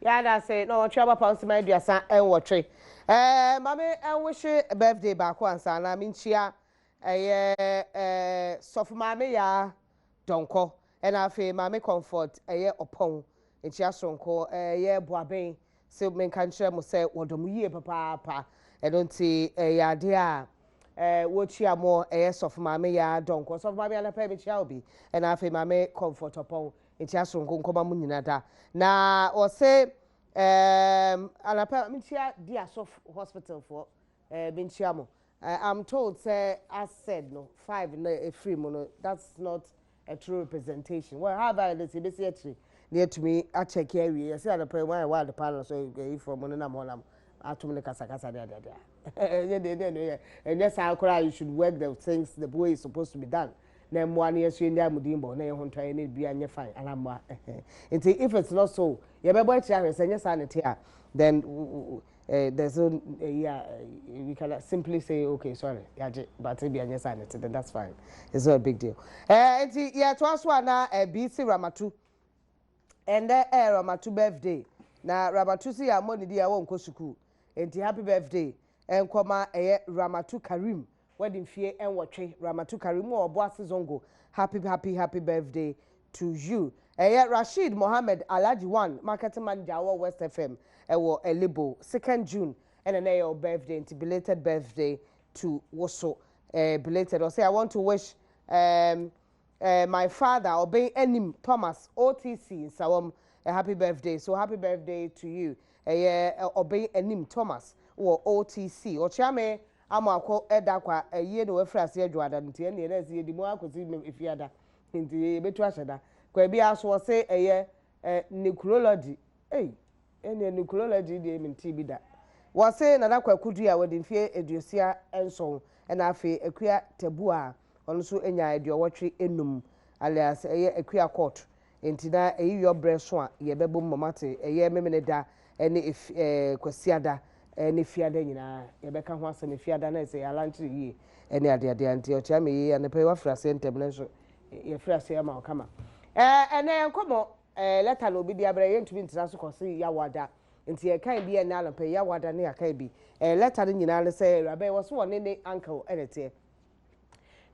Yeah, that's it. No, trouble pounds my dear son and what tree. Mammy, I wish a birthday back once, and I mean, chia, soft mammy, ya, don't call, and I feel mammy comfort a year upon, and she has son call a year boabe, so men can share must say, what do ye, papa, I don't see a dear. What you more a yes of mammy, ya, don't call, so mammy, and a payment shall be, and I feel mammy comfort upon. It's just on Goma Munata. Now, or say, and I mean, dear soft hospital for Binchiamo. I'm told, say, I said no, 5 in a free mono. That's not a true representation. Well, how about this? It's near to me. I check area. I said, I pray why the panel so you from Mononam. I told me Casacasa there. And that's how cry you should work the things the way is supposed to be done. Then 1 year so in Mudimbo, nay, on try any be and you fine. And I'm if it's not so, you better watch your sanity, then there's no, you can simply say, okay, sorry, but be on your sanity, then that's fine. It's not a big deal. Yeah, to us one now, BC Ramatu, and there Ramatu birthday. Now, Ramatu see our money, dear, won't go to school. And happy birthday, and comma Ramatu Karim. Wedding fear and watching Ramatu Karimu or Boasi Zongo. Happy birthday to you. Rashid Mohammed Alaji 1, marketing manager of West FM. Ewo Elibo 2nd June and an AO birthday and belated birthday to Woso. Belated. I say I want to wish my father obey Enim Thomas OTC in Sawam a happy birthday. So happy birthday to you. Obey Enim Thomas or OTC or Chame. Ama ko eda kwa eye no afrase adwada ntie ne na ase di mu akosi efiada ntie betu aheda kwa bia so se eye necrology necrology de minti bi da wo se na kwa kudu a wodi mfie eduosia enso na afi akua tabu a ono so enya eduowotwe enum alias eye akua court nti na eyi yo breso a ye bebo momate eye memene da ene kwasiada ni fiada nyina ye beka ho asem fiada na se yalanche yi ene ade anti o cha me yi ane pe wa frase ntem na so ye frase ya ma o kama ene enkomo letter no bi dia bra ye ntumi ntina so kosi ya wada nti ye kan bi ene ala pe ya wada ne akai bi letter no nyina le se rabe wo so woni ne uncle enete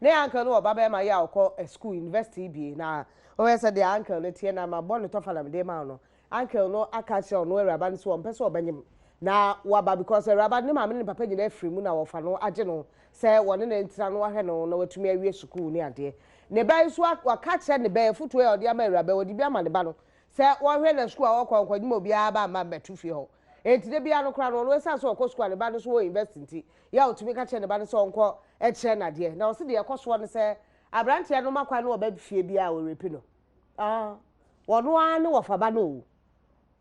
ne uncle no baba ma ya okọ school university bi na o we se de uncle ne tie na ma bon to fala me de ma no uncle no aka che no raba ne so o mpese obanyim na waba because raba ne ma me ne papa nyina afiri mu na wo fa no age no se woni ne ntira no ahwe no na watumi awie school ne ade ne bai so waka che ne bai futu e ode ama raba wodi bi ama ne ba no se wo hwe na school a wo kwankwanyi mo bia ba ma betu fie ho enti de bia no kra no no esa so okọ school ne ba no so wo university ya otumi ka che ne ba no so onko e che na de na o se de ekoso no se abrante no makwa no oba fie bia wo repi no wono a ne wo fa ba no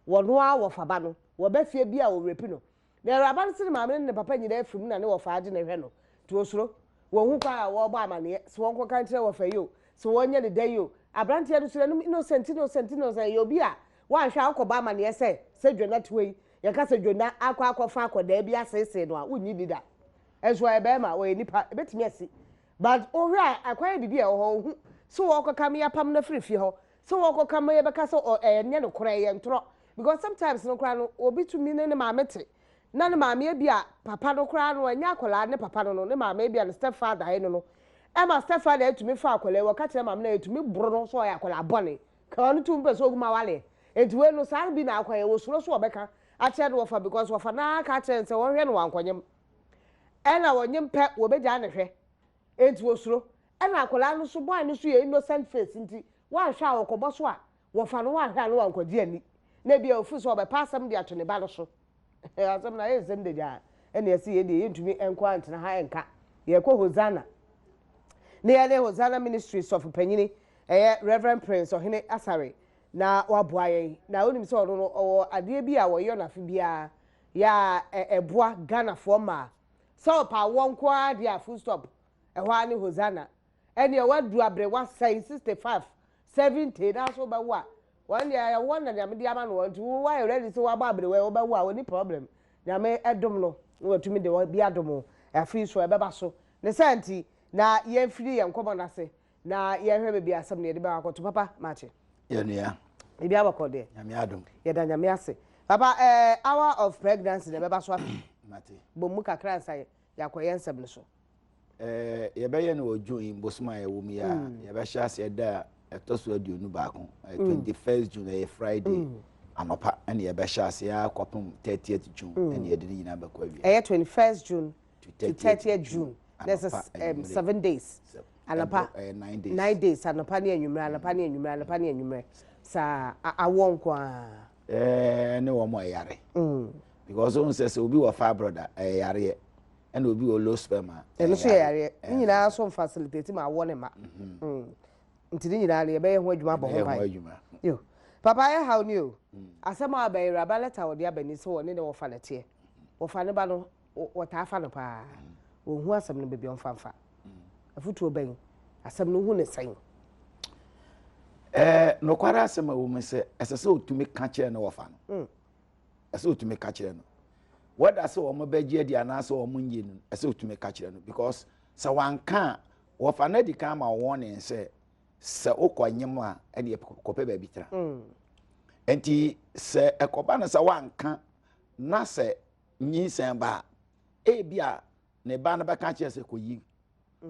wono a wo fa ba no wo ba fie bia wo repi no na raba no se ma me ne papa nyina afiri mu na ne wo fa age ne hwe no to osuro wo hu kwa wo ba amane so wonko kan kire wo fa yo so wonye ne da yo abrante no so no innocent say yo bia wa hwa akoba amane se dwona tuwe ye ka se dwona akwa akoda bia asese no a wonyi dida eso e be ma wo nipa betimi asi but ohwa akwa bibi e ho hu so wo kokam ya pam na frifie ho so wo kokam ye be ka so enye no kora ye ntro because sometimes no kora no obi to me ne maamete na ne maame bia papa no kora no anya akola ne papa no ne maame bia ne stepfather he no Emma stepfather etumi fa akola wo ka kire maame na etumi bro no so ya akola bone ka no tum pe so oguma wale etuwe no saa bi na akwaye wo suro so obeka a kire no fa because wo fa na ka kire nse wo hwe no wankonyem ena wonyem pe wo beja ne hwe etu wo suro ena akola no so boy no so ye innocent face nti wa hwa akobo so a wo fa no wa hwa no wankodi ani na bia ofu so obepa asem de ato ne ba no so asem na yezem de ja ena yesi ye de yentumi enko antena ha enka ye ko hozana ne ya le hozana ministries of panyini Reverend Prince Ohene Asare na waboaye na onim se ono no ade bi a woyo na fe bia ya eboa Ghana for ma so pa wonko ade a full stop ehwa ne hozana ene wadu abre wa 65 70 na so ba wa one day I want na me dia ma no want why already so wa ba abre we ba wa oni problem na me edom no watumi de bi adom afi so e beba so ne santi na ye firi ye nkomo na se na ye hwe be asem ne de ba akoto papa mache ye nua e bi abakode nyame adom ye da nyame ase Papa, hour of pregnancy, the baby swap. Mate. Bomuka cransa, yakoyen sebniso. Yebeye no June Bosma Wumia, Yabasha said that a tosu du Nubako, 21st June, a Friday, Anopa, and Yabasha say, Copum 30th June, and you didn't have a 21st June to 30th June. There's 7 days. Anapa 9 days. 9 days, Anapani and Numra, Sa, I won't qua. No more yare. Because one says, will be a far brother, a yare. And will be a low sperma. And so, you know, some facilitating my one. Until you know, a what you Papa, how new? As some are by Rabaleta or the Abbey, so on in the orphanage. Or Fanabano, what I found a who has some baby on fanfa. A foot to obey. As some no one is saying. No, quite as a woman say, as a soul to make catcher no orphan. A soul to make catcher. What I saw on my bed, and I saw Munjin, a soul to make catcher because so one can't orphaned come a warning and say, Sir Oko Yama and the Cope baby. And he said, a cobana sa one can't not say, Nis and Ba. Bia, ne banaba catchers a coyi.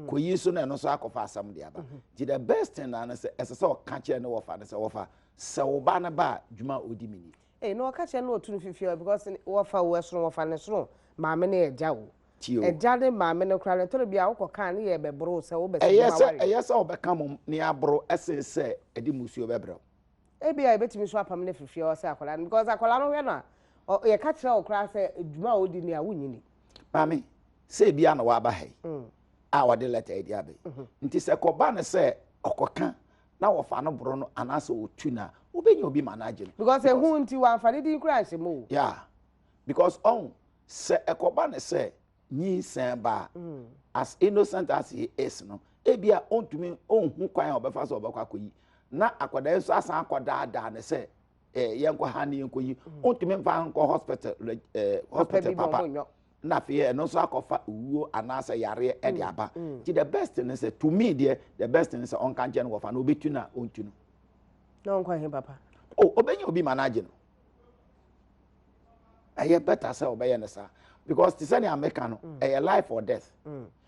Coyi soon and also alcohol some the other. Did the best and as a saw catcher no offer as a offer. So banaba, Juma Udimini. No catch no 250 because in offer was no finance no, mamma near Jow. A jolly mamma no cry to be out can ye be bro so be. Yes, I'll become near bro, as I say, a dimusio bebro. Maybe I bet me swap a minute for your circle, and because I call on or a catcher or cry Juma Udinia winning. Mammy, say Biana Wabahe. Our de letter Diabe. It is a cobana say, Ococan, now of Anno Bruno and also tuna, who be you be managing. Because a wound to one for didn't crash a move. Yeah, because say a cobana say, Ni Samba, as innocent as he is, no, Ebia own to me, own who cry over fast over Kakui. Na aquades as Uncle Dada and say, young honey and Kui, own to me, hospital, hospital, papa. Na fear no so akofa uwo anasa yare e de aba ti the best thing is to me there the best thing is on kanche no wofa no obetu na ontu no nkwa he papa obenya obi manage no aye better say obeye no sa because ti say na America no a life or death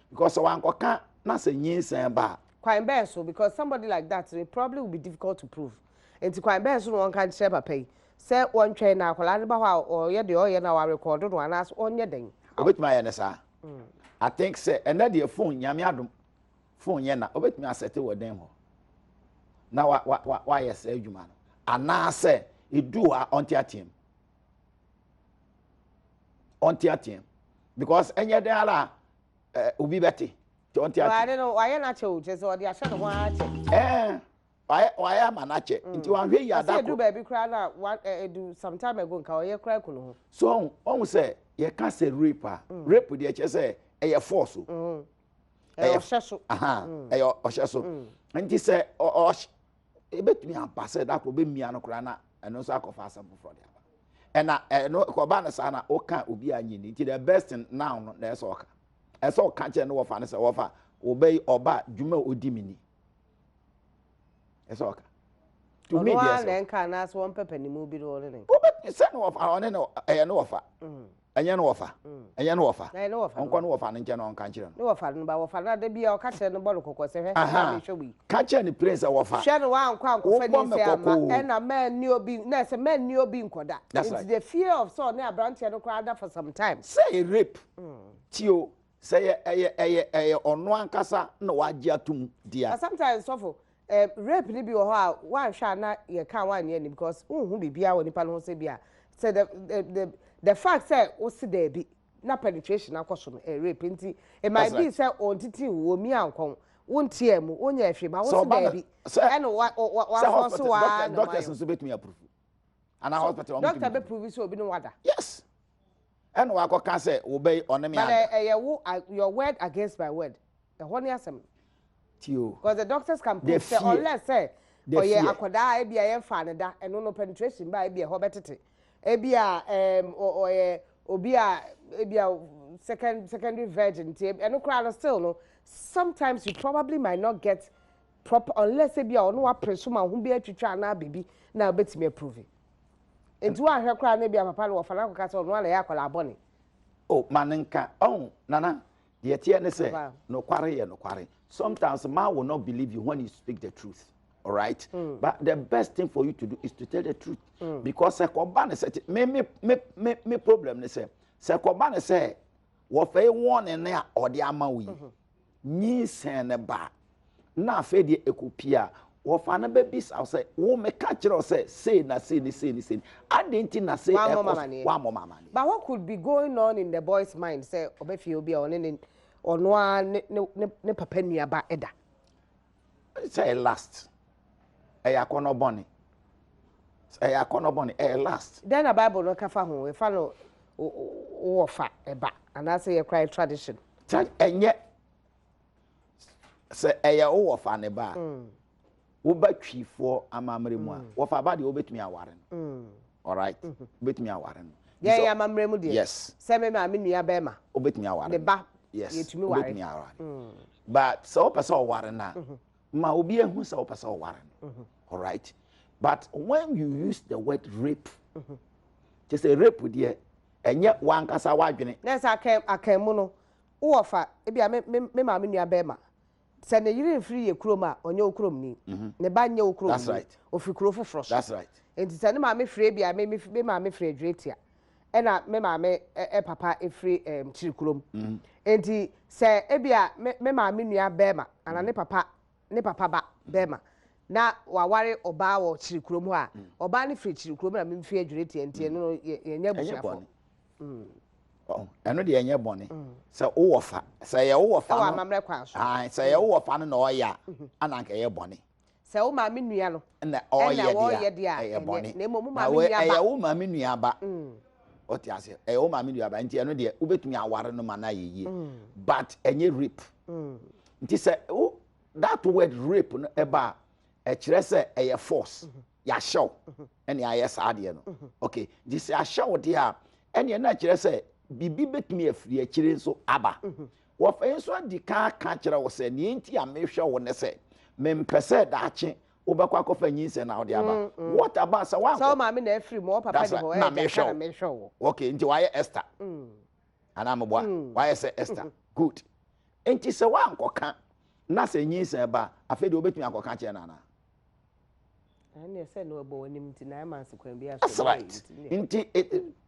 because one koka na say nyinsan ba kwan be so because somebody like that it probably will be difficult to prove and kwan be so one kan share papa say one train na akola ne ba ho or ye de o ye na wa record no anas onye den obetuma ya nesa I think say and that the phone nyame adom phone ye na obetuma asete woden ho na wa yes adwuma no ana say edu a onti atim because enye den ala obi beti onti atim I don't know why na che o je so de ahye no ho ache why am anache nti wan hwe ya da ko do baby cry na do some time ago nka o ye cry ko no so on say ye can say rape rape dey che say e ye force e ye hyeso e ye ohyeso nti say o ebetumi ampase da ko be mia no kra na eno so akofa asam for there and no ko ba na sa na o kan obi anyi ni nti the best now no na so oka e so oka che no wo fa na say wo fa obey oba dwuma odimini e so oka to me there so na nka na so won pepe ni mu bi do ne obe say no wo fa one no e no wo fa enye no wofa enye no wofa onko no wofa no nche no onka nchire no wofa no ba wofa na da bia o ka kire no bolo kokose he na hwewi ka kire ni prince wofa hwe no wa nkwa nkofa ni se ama na man ni obi na se man ni obi nkoda it's the fear of so na branch no crowd for some time say rape tio say eye ono ankasa na waje atum dia sometimes so rape ni bi wo ho a wan hwa na ye ka wan ye ni because unhu bibia wo nipa no se bia say the fact say o si there be na penetration akoso no rape nti it might be say on titi wo mi ankon wontie am wonya ahwe ba wo si there be and wa so wa doctors nso betumi approve ana hospital doctor be prove so obi no wada yes and wa ko ka say wo be on me but your word against my word the honey asem tio because the doctors can prove say unless say oye akoda e bia ye fa ne da eno no penetration ba e bia ho betete ebia obia secondary virgin and no still no sometimes you probably might not get proper unless ebia ono wa presume ho bia twitwa na baby na betime approve Into one her cry maybe a papa or Fanaco Castle, one like a bonny. Oh, manenka, oh, Nana, the Etienne say, no quarry, no quarry. Sometimes man will not believe you when you speak the truth. All right, but the best thing for you to do is to tell the truth, because Sekobane said, me problem. They say, Sekobane say, what they want in there or the amawi, ni send ba, na fe di ekupia. Wofana babies I say wo me catch or say na say I didn't na say one more mama. But what could be going on in the boy's mind say obefi obi on ne papa nua ba eda say last eyakono boni last then the Bible no kafa ho we fa no wo fa eba and I say you cry tradition enye say eya wo fa ne ba woba twifo amamre mu a wo fa ba de obetumi aware no all right obetumi aware no yeah amamre mu de yes say me ma nua be ma obetumi aware ne ba yes yetumi ware obetumi aware but so person aware na ma obi ehu so person aware no all right but when you use the word rape just say rape there enye wankasa wadwene na say akamu no wo fa e bia me ma nua be ma se ne yiri free ye kroma onye okrom ni ne ba nye okrom that's right ofi kro foforo that's right enti se ne ma me free bia me ma me free adretia e na me ma me papa e free chiri krom enti se e bia me ma me nua be ma ana ne papa ba be ma na waware oba wo chiri krom ho a oba ne free chiri krom na me free adretia enti no ye nya bushafo oh eno de enye bone se wo fa se ye wo fa no amamre kwa so ah se ye wo fa no na oya ananka ye bone se wo ma me nua no na oye dia ye bone na mo ma me nua ba ye wo ma me nua ba o ti ase wo ma me nua ba nti eno de ubetumi aware no ma na ye but enye rape nti se that word rape no eba e kire se eye force ya show ene aye saade no okay this ya show dia ene na kire se bibi betumi afiri akire nso aba wo fa nso adi ka kire wo se ne enti a mehwe wo ne se mempese daache wo bekwa kofa nyinse na wo de aba what about sa wan so ma me na afiri mo papa de ho e na mehwe wo okay nti why Esther ana mbo why say Esther good enti se wan koka na se nyinse ba afede wo betumi akoka kire na na and say no about him tonight man se kwan bia so right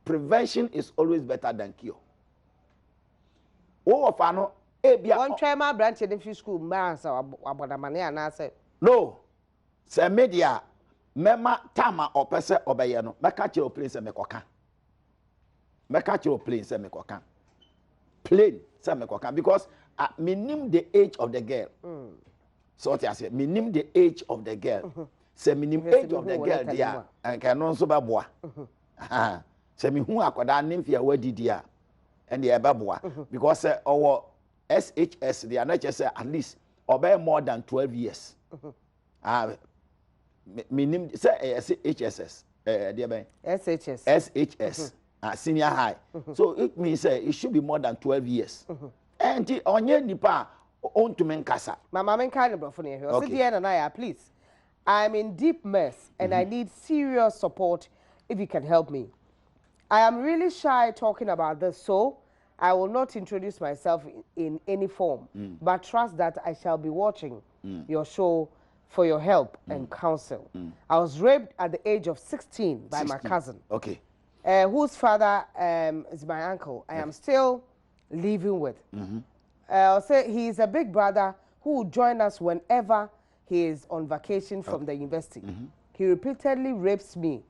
prevention is always better than cure wo fa no e bia one try my branch in the school man so abodamane ana say no se media mema tama opese obeye no meka kire o plane se mekoka plain se mekoka because minim the age of the girl so what I say minim the age of the girl se minim age of the girl dia enka no nso beboa se mi hu akoda nimfia wadidi a and the beboa because our SHS they are not just at least obey more than 12 years minim say HSS there be SHS senior high so it means it should be more than 12 years and onye nipa on to menkasa mama men kind of bro for here sit here and I please I'm in deep mess and I need serious support if you can help me. I am really shy talking about this, so I will not introduce myself in any form, but trust that I shall be watching your show for your help and counsel. I was raped at the age of 16 by my cousin, whose father is my uncle. I am still living with. I'll say he is a big brother who will join us whenever he is on vacation from the university. He repeatedly rapes me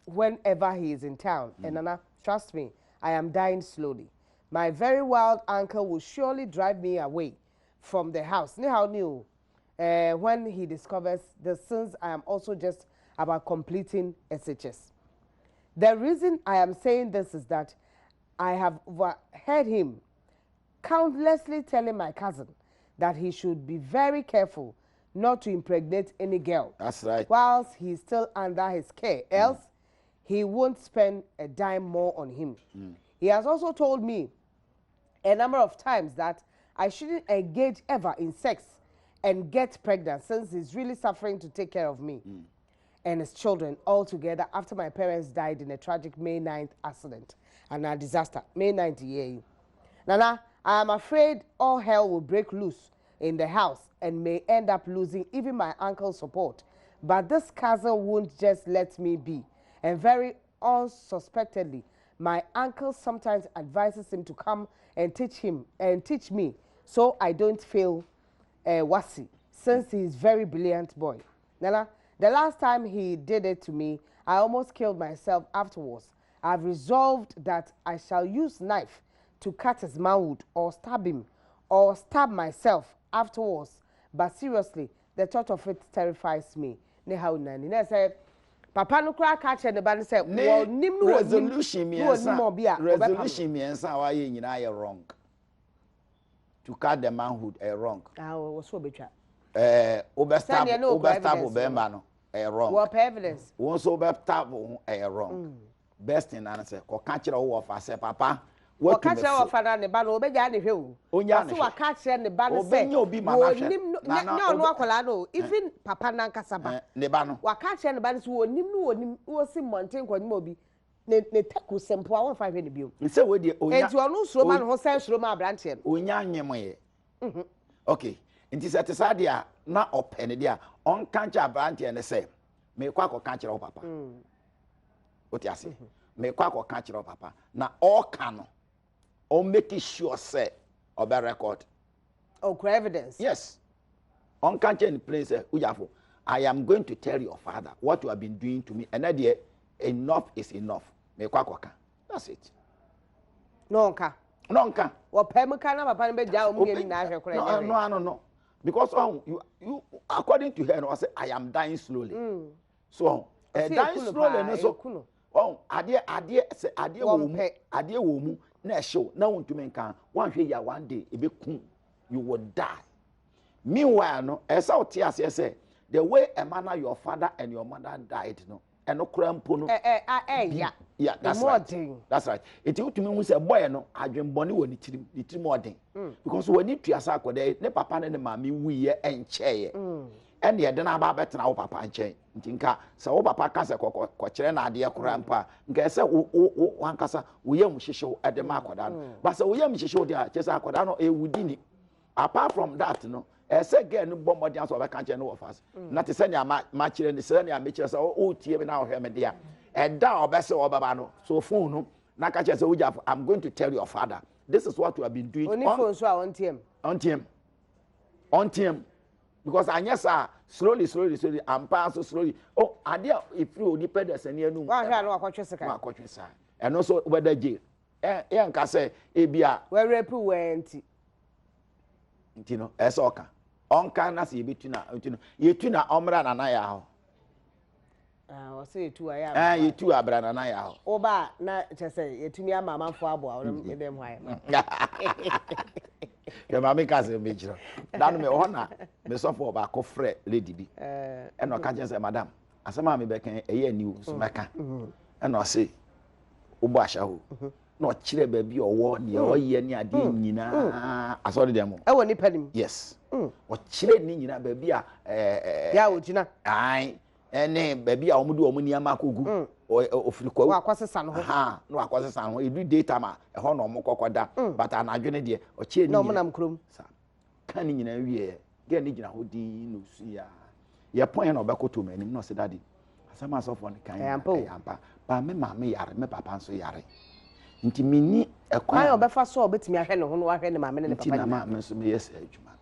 whenever he is in town. And Nana, trust me, I am dying slowly. My very wild uncle will surely drive me away from the house. When he discovers the sins, I am also just about completing SHS. The reason I am saying this is that I have heard him countlessly telling my cousin that he should be very careful not to impregnate any girl. That's right. Whilst he's still under his care, else he won't spend a dime more on him. He has also told me a number of times that I shouldn't engage ever in sex and get pregnant since he's really suffering to take care of me. and his children all together after my parents died in a tragic May 9th accident and a disaster. May 9th year. Nana, I am afraid all hell will break loose in the house and may end up losing even my uncle's support. But this cousin won't just let me be. And very unsuspectedly, my uncle sometimes advises him to come and teach me so I don't feel wasi, since he is very brilliant boy. Nana, the last time he did it to me, I almost killed myself afterwards. I've resolved that I shall use knife to cut his manhood or stab him or stab myself afterwards. But seriously, the thought of it terrifies me. Ne how nani. Ne say, Papa no cry catch and the band say, well, resolution miensa why you are wrong. To cut the manhood wrong. Ah, was so betra. Overstab Obemba no wrong. What evidence? Once overstab wrong. Best in answer, or catch it all of say, Papa. What catch our father and the ban obey the hill? Onya, so I catch and the ban say, no, even Papa Nankasaba, Nebano. What catch and the ban was in Mountain Mobi. Ne taku sempo awon 5 any biom. Nse we de onya. Enti onu suro ma no ho sai suro ma branche. Onya nyemoye. Okay. Nti se te sa de a na opene de a on kancha branche ne se me kwa ko kancha ro papa. Oti ase. Me kwa ko kancha ro papa. Na all can no. O make sure say obe record. Oh, evidence. Yes. On kancha in place ujafo. I am going to tell your father what you have been doing to me, and that enough is enough. That's it. No. What Pemaka na papa be ja omu yemi na ahwe No. Because you according to her, I say I am dying slowly. So dying slowly so ade wo mu na show na wontu menka wan hwe ya one day e be kun you will die. Meanwhile no esa oti ase say the way a manner your father and your mother died no and no crampo no yeah, that's right. That's right. It you to me say boy no adwen bone wo ni tirim odin because when you tuasa akode ne papa ne mama wuye enche and ye de na ba betena wo papa enche ntinka se wo papa ka se ko kire na ade crampa nka se wo wankasa wo yam hyehyew ade ma akoda no but se wo yam hyehyew de a chese akoda no e wudi ni apart from that no say again no bomb body so be kan che no ofas na te se ne ma kire ni se ne a me kire se o tie me na o hwe me dia and da obese obaba no so phone no na ka che se ujafo I'm going to tell your father this is what you have been doing only phone so on tiem because anyesa slowly and pass slowly oh ade if you only pay the senior no wa hwa no akotwe sika and also whether jail nka say e bia we rape wenti no esoka onka na se yebetu na ntino yetu na omra na na ya ho o se yetu aya yetu abra na na ya ho oba na chese yetumi amamanfo abo a me dem hwae ke mama ka se me jiro dan me ho na me sofo ba ko frɛ lady bi e no ka je se madam asema me be kan eye ani so meka e no se obo ahya ho no kire ba bi owo ne oye ni ade nyina asori dem e woni panim yes o kire ni nyina ba bi a ya ogina ai ene ba bi a omudu omuni amakogu ofiri kwa wa kwasesa no ho no akwasesa no edu data ma e ho no mokokoda but anadwene de o kire ni no monam krom sa kan nyina wie ge ni gina ho din no su ya ye pon na obekoto manim no se daddy asama sofo ne kan yampa ba me ma me yare me papa nso yare nti mini ekwa ayo befa so obetimi ahwe ne ho no ahwe ne ma me ne papa na ma me so me yes adwuma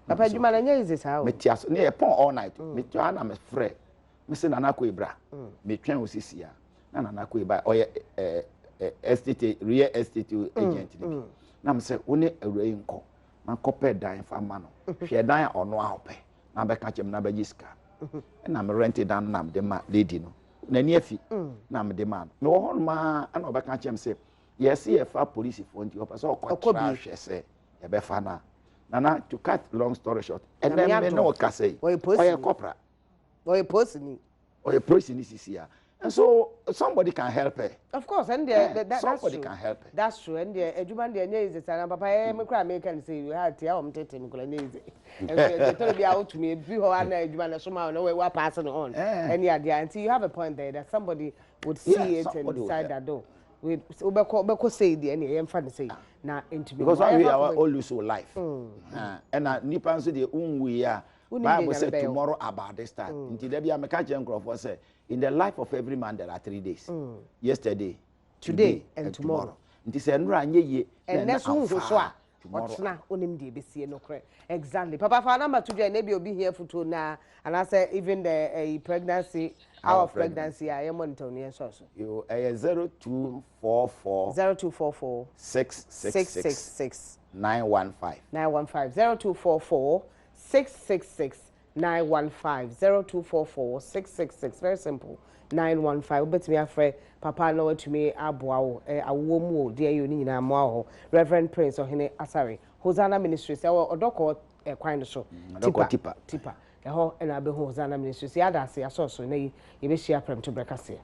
papa adwuma na nya ize sa o metiaso ne e pon all night metia na me frɛ me se nana ko ibra me twen osisi ya na nana ko iba oye estate real estate agent ni na me se woni awurai nko na kopɛ dan fa ma no hwɛ dan ono ahopɛ na be ka chem na be jiska na me rent dan na me de ma lady no na ni afi na me de ma me wo hono ma na obeka chem se yes ye fa police for nti opa so okɔtra hwɛ se ye be fa na to cut long story short and then me no ka say oye corporate oye post ni sisi ya And so somebody can help her. Of course, and somebody can help her. That's true. And the Juman the is and Papa me cry make and say you had tia tete me kola nezi. And tell be out to me be ho ana Juman so ma no we passing on. And yeah, until you have a point there that somebody would see it and decide that door. We obeko say the any emfa say na into because we are all lose life. And nipa so the unwe ya Bible said tomorrow about this time. Until there be a meka Jencroft say in the life of every man there are 3 days. Yesterday, today and tomorrow. Until say nra nye ye and next one so Whatna onim de besie no kre. Exactly. Papa for number 2 na be obi here photo na and I say even the pregnancy hour of pregnancy I am monitor near so. You 0244 666 915 0244 666 915 0244 666 very simple 915 bet me afre papa no to me aboa awo mu de ayo ni nyina mo aho Reverend Prince Ohene Asare Hosanna Ministries odoko kwan no so tipa eho na be Hosanna Ministries ya da se aso so na yi be share prem to brekase